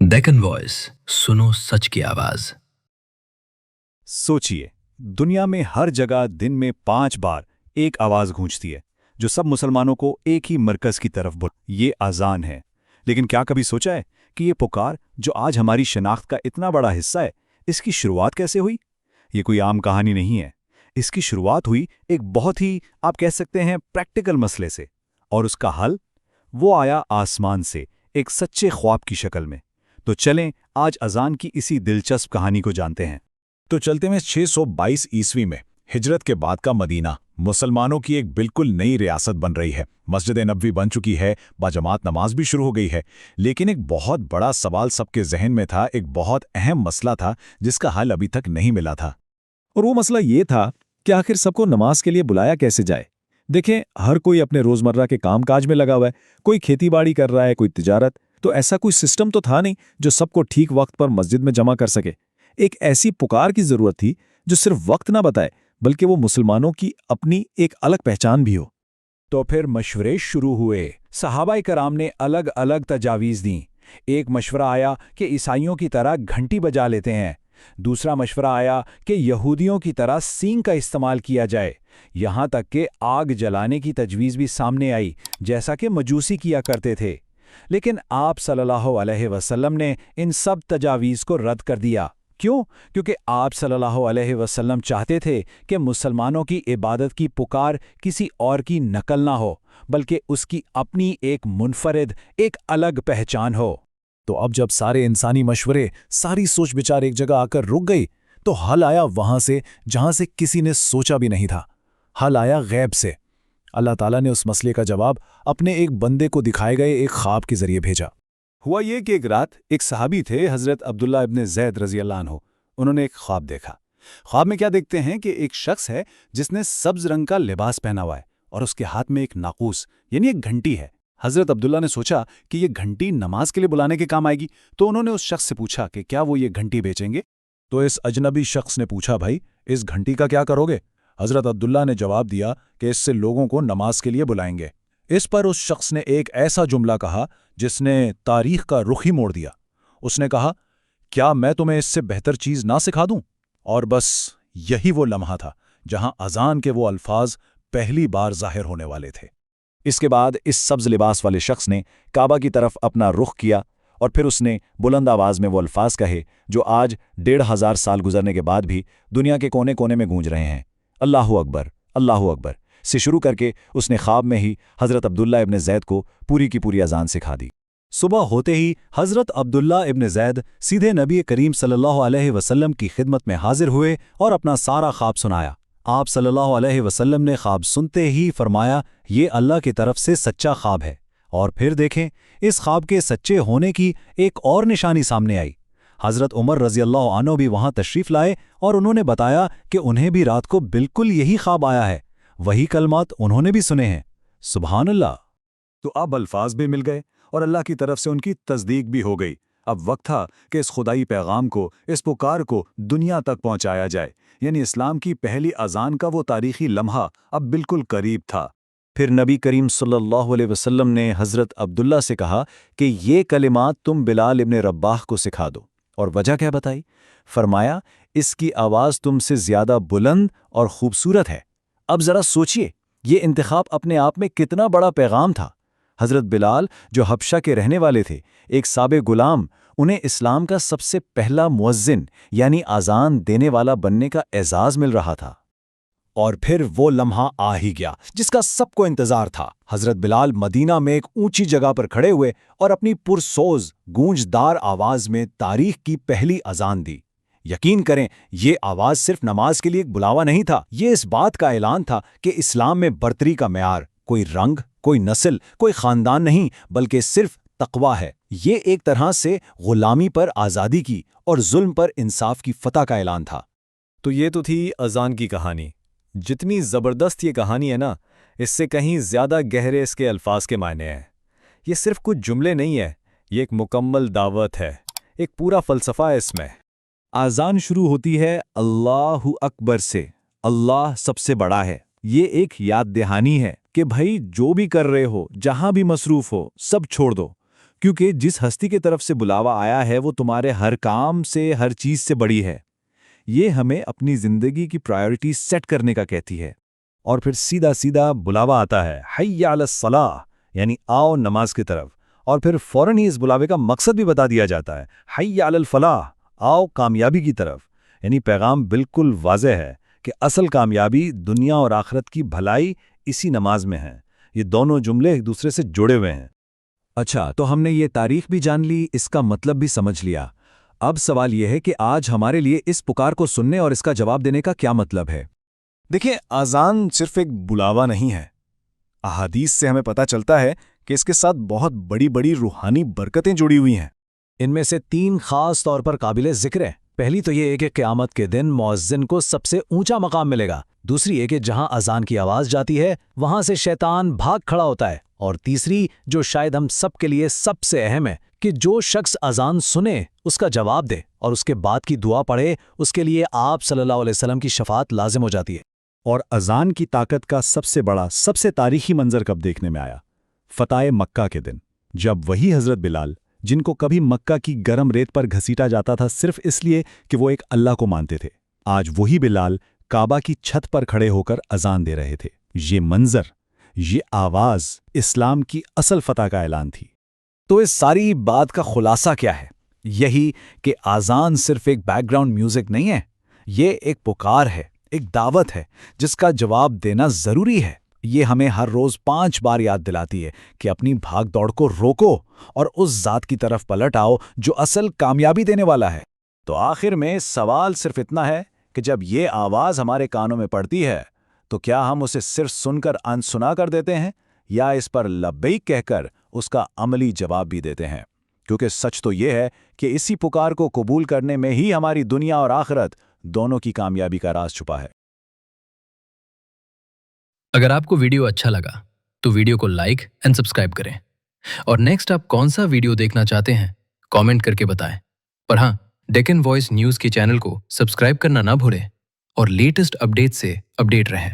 Deccan voice, सुनो सच की आवाज। सोचिए, दुनिया में हर जगह दिन में 5 बार एक आवाज गूंजती है जो सब मुसलमानों को एक ही मरकज की तरफ बुला। ये अजान है। लेकिन क्या कभी सोचा है कि ये पुकार जो आज हमारी शनाख्त का इतना बड़ा हिस्सा है, इसकी शुरुआत कैसे हुई? ये कोई आम कहानी नहीं है। इसकी शुरुआत हुई एक बहुत ही, आप कह सकते हैं, प्रैक्टिकल मसले से। और उसका हल वो आया आसमान से, एक सच्चे ख्वाब की शक्ल में। तो चलें आज अजान की इसी दिलचस्प कहानी को जानते हैं। तो चलते में 622 ईस्वी में हिजरत के बाद का मदीना मुसलमानों की एक बिल्कुल नई रियासत बन रही है। मस्जिद नबवी बन चुकी है, बाजमात नमाज भी शुरू हो गई है। लेकिन एक बहुत बड़ा सवाल सबके जहन में था, एक बहुत अहम मसला था जिसका हल अभी तक नहीं मिला था। और वो मसला ये था कि आखिर सबको नमाज के लिए बुलाया कैसे जाए। देखें, हर कोई अपने रोजमर्रा के कामकाज में लगा हुआ है, कोई खेतीबाड़ी कर रहा है, कोई तिजारत। तो ऐसा कोई सिस्टम तो था नहीं जो सबको ठीक वक्त पर मस्जिद में जमा कर सके। एक ऐसी पुकार की जरूरत थी जो सिर्फ वक्त ना बताए, बल्कि वो मुसलमानों की अपनी एक अलग पहचान भी हो। तो फिर मशवरे शुरू हुए। सहाबाए कराम ने अलग अलग तजावीज़ दी। एक मशवरा आया कि ईसाइयों की तरह घंटी बजा लेते हैं। दूसरा मशवरा आया कि यहूदियों की तरह सींग का इस्तेमाल किया जाए। यहाँ तक कि आग जलाने की तजवीज़ भी सामने आई, जैसा कि मजूसी किया करते थे। लेकिन आप सल्लल्लाहु अलैहि वसल्लम ने इन सब तजावीज़ को रद्द कर दिया। क्यों? क्योंकि आप सल्लल्लाहु अलैहि वसल्लम चाहते थे कि मुसलमानों की इबादत की पुकार किसी और की नकल ना हो, बल्कि उसकी अपनी एक मुनफरिद, एक अलग पहचान हो। तो अब जब सारे इंसानी मशवरे, सारी सोच विचार एक जगह आकर रुक गई, तो हल आया वहां से जहां से किसी ने सोचा भी नहीं था। हल आया गैब से। अल्लाह ताला ने उस मसले का जवाब अपने एक बंदे को दिखाए गए एक ख्वाब के जरिए भेजा। हुआ ये कि एक रात एक सहाबी थे, हज़रत अब्दुल्ला इब्न ज़ैद रज़ी अल्लाह अन्हु। उन्होंने एक ख्वाब देखा। ख्वाब में क्या देखते हैं कि एक शख्स है जिसने सब्ज रंग का लिबास पहना हुआ है और उसके हाथ में एक नाकूस यानी एक घंटी है। हज़रत अब्दुल्ला ने सोचा कि ये घंटी नमाज के लिए बुलाने के काम आएगी, तो उन्होंने उस शख्स से पूछा कि क्या वो ये घंटी बेचेंगे। तो इस अजनबी शख्स ने पूछा, भाई इस घंटी का क्या करोगे? हज़रत अब्दुल्ला ने जवाब दिया कि इससे लोगों को नमाज के लिए बुलाएंगे। इस पर उस शख्स ने एक ऐसा जुमला कहा जिसने तारीख का रुख ही मोड़ दिया। उसने कहा, क्या मैं तुम्हें इससे बेहतर चीज ना सिखा दूं? और बस यही वो लम्हा था जहां अजान के वो अल्फाज पहली बार जाहिर होने वाले थे। इसके बाद इस सब्ज लिबास वाले शख्स ने काबा की तरफ अपना रुख किया और फिर उसने बुलंद आवाज में वो अल्फाज कहे जो आज 1500 साल गुजरने के बाद भी दुनिया के कोने कोने में गूंज रहे हैं। अल्लाहु अकबर, अल्लाहु अकबर से शुरू करके उसने ख्वाब में ही हज़रत अब्दुल्ला इब्न ज़ैद को पूरी की पूरी अजान सिखा दी। सुबह होते ही हज़रत अब्दुल्ला इब्न ज़ैद सीधे नबी करीम सल्लल्लाहु अलैहि वसल्लम की खिदमत में हाजिर हुए और अपना सारा ख्वाब सुनाया। आप सल्लल्लाहु अलैहि वसल्लम ने ख्वाब सुनते ही फरमाया, ये अल्लाह की तरफ से सच्चा ख्वाब है। और फिर देखें, इस ख्वाब के सच्चे होने की एक और निशानी सामने आई। हज़रत उमर रज़ी अल्लाह अन्हु भी वहां तशरीफ़ लाए और उन्होंने बताया कि उन्हें भी रात को बिल्कुल यही ख्वाब आया है। वही कलमात उन्होंने भी सुने हैं। सुभान अल्लाह। तो अब अल्फाज भी मिल गए और अल्लाह की तरफ से उनकी तस्दीक भी हो गई। अब वक्त था कि इस खुदाई पैगाम को, इस पुकार को दुनिया तक पहुंचाया जाए। यानी इस्लाम की पहली अजान का वो तारीखी लम्हा अब बिल्कुल करीब था। फिर नबी करीम सल्लल्लाहु अलैहि वसल्लम ने हज़रत अब्दुल्ला से कहा कि ये कलिमात तुम बिलाल इब्न रब्बाह को सिखा दो। और वजह क्या बताई? फरमाया, इसकी आवाज़ तुमसे ज़्यादा बुलंद और खूबसूरत है। अब ज़रा सोचिए, ये इंतखाब अपने आप में कितना बड़ा पैगाम था। हज़रत बिलाल जो हबशा के रहने वाले थे, एक साबे गुलाम, उन्हें इस्लाम का सबसे पहला मुअज्जिन यानी आज़ान देने वाला बनने का एजाज़ मिल रहा था। और फिर वो लम्हा आ ही गया जिसका सबको इंतजार था। हज़रत बिलाल मदीना में एक ऊंची जगह पर खड़े हुए और अपनी पुरसोज गूंजदार आवाज में तारीख की पहली अजान दी। यकीन करें, ये आवाज सिर्फ नमाज के लिए एक बुलावा नहीं था। ये इस बात का ऐलान था कि इस्लाम में बर्तरी का मेयार कोई रंग, कोई नस्ल, कोई खानदान नहीं, बल्कि सिर्फ तकवा है। ये एक तरह से गुलामी पर आज़ादी की और जुल्म पर इंसाफ की फतह का ऐलान था। तो ये तो थी अजान की कहानी। जितनी ज़बरदस्त ये कहानी है ना, इससे कहीं ज़्यादा गहरे इसके अल्फाज के मायने हैं। ये सिर्फ कुछ जुमले नहीं है, ये एक मुकम्मल दावत है, एक पूरा फ़लसफ़ा है इसमें। आज़ान शुरू होती है अल्लाहु अकबर से, अल्लाह सबसे बड़ा है। ये एक याद दहानी है कि भाई जो भी कर रहे हो, जहां भी मसरूफ हो, सब छोड़ दो। کیونکہ جس ہستی کی طرف سے بلاوا آیا ہے وہ تمہارے ہر کام سے، ہر چیز سے بڑی ہے۔ یہ ہمیں اپنی زندگی کی پرائیورٹی سیٹ کرنے کا کہتی ہے۔ اور پھر سیدھا سیدھا بلاوا آتا ہے، حی علی الصلاح، یعنی آؤ نماز کی طرف، اور پھر فوراً ہی اس بلاوے کا مقصد بھی بتا دیا جاتا ہے، حی علی الفلاح، آؤ کامیابی کی طرف۔ یعنی پیغام بالکل واضح ہے کہ اصل کامیابی، دنیا اور آخرت کی بھلائی اسی نماز میں ہے۔ یہ دونوں جملے ایک دوسرے سے جڑے ہوئے ہیں۔ اچھا، تو ہم نے یہ تاریخ بھی جان لی، اس کا مطلب بھی سمجھ لیا۔ اب سوال یہ ہے کہ آج ہمارے لیے اس پکار کو سننے اور اس کا جواب دینے کا کیا مطلب ہے؟ دیکھیں، اذان صرف ایک بلاوا نہیں ہے۔ احادیث سے ہمیں پتہ چلتا ہے کہ اس کے ساتھ بہت بڑی بڑی روحانی برکتیں جڑی ہوئی ہیں۔ ان میں سے 3 خاص طور پر قابل ذکر ہیں۔ پہلی تو یہ ہے کہ قیامت کے دن مؤذن کو سب سے اونچا مقام ملے گا۔ دوسری ہے کہ جہاں اذان کی آواز جاتی ہے وہاں سے شیطان بھاگ کھڑا ہوتا ہے۔ اور تیسری، جو شاید ہم سب کے لیے سب سے اہم ہے، کہ جو شخص اذان سنے اس کا جواب دے اور اس کے بعد کی دعا پڑھے، اس کے لیے آپ صلی اللہ علیہ وسلم کی شفاعت لازم ہو جاتی ہے۔ اور اذان کی طاقت کا سب سے بڑا، سب سے تاریخی منظر کب دیکھنے میں آیا؟ فتح مکہ کے دن، جب وہی حضرت بلال، جن کو کبھی مکہ کی گرم ریت پر گھسیٹا جاتا تھا صرف اس لیے کہ وہ ایک اللہ کو مانتے تھے، آج وہی بلال کعبہ کی چھت پر کھڑے ہو کر اذان دے رہے تھے۔ یہ منظر، یہ آواز اسلام کی اصل فتح کا اعلان تھی۔ تو اس ساری بات کا خلاصہ کیا ہے؟ یہی کہ اذان صرف ایک بیک گراؤنڈ میوزک نہیں ہے، یہ ایک پکار ہے، ایک دعوت ہے جس کا جواب دینا ضروری ہے۔ یہ ہمیں ہر روز 5 بار یاد دلاتی ہے کہ اپنی بھاگ دوڑ کو روکو اور اس ذات کی طرف پلٹ آؤ جو اصل کامیابی دینے والا ہے۔ تو آخر میں سوال صرف اتنا ہے کہ جب یہ آواز ہمارے کانوں میں پڑتی ہے تو کیا ہم اسے صرف سن کر انسنا کر دیتے ہیں، یا اس پر لبیک کہہ کر اس کا عملی جواب بھی دیتے ہیں؟ کیونکہ سچ تو یہ ہے کہ اسی پکار کو قبول کرنے میں ہی ہماری دنیا اور آخرت دونوں کی کامیابی کا راز چھپا ہے۔ اگر آپ کو ویڈیو اچھا لگا تو ویڈیو کو لائک اینڈ سبسکرائب کریں، اور نیکسٹ آپ کون سا ویڈیو دیکھنا چاہتے ہیں کامنٹ کر کے بتائیں۔ اور ہاں، ڈیکن وائس نیوز کے چینل کو سبسکرائب کرنا نہ بھولیں اور لیٹسٹ اپڈیٹ سے اپڈیٹ رہیں۔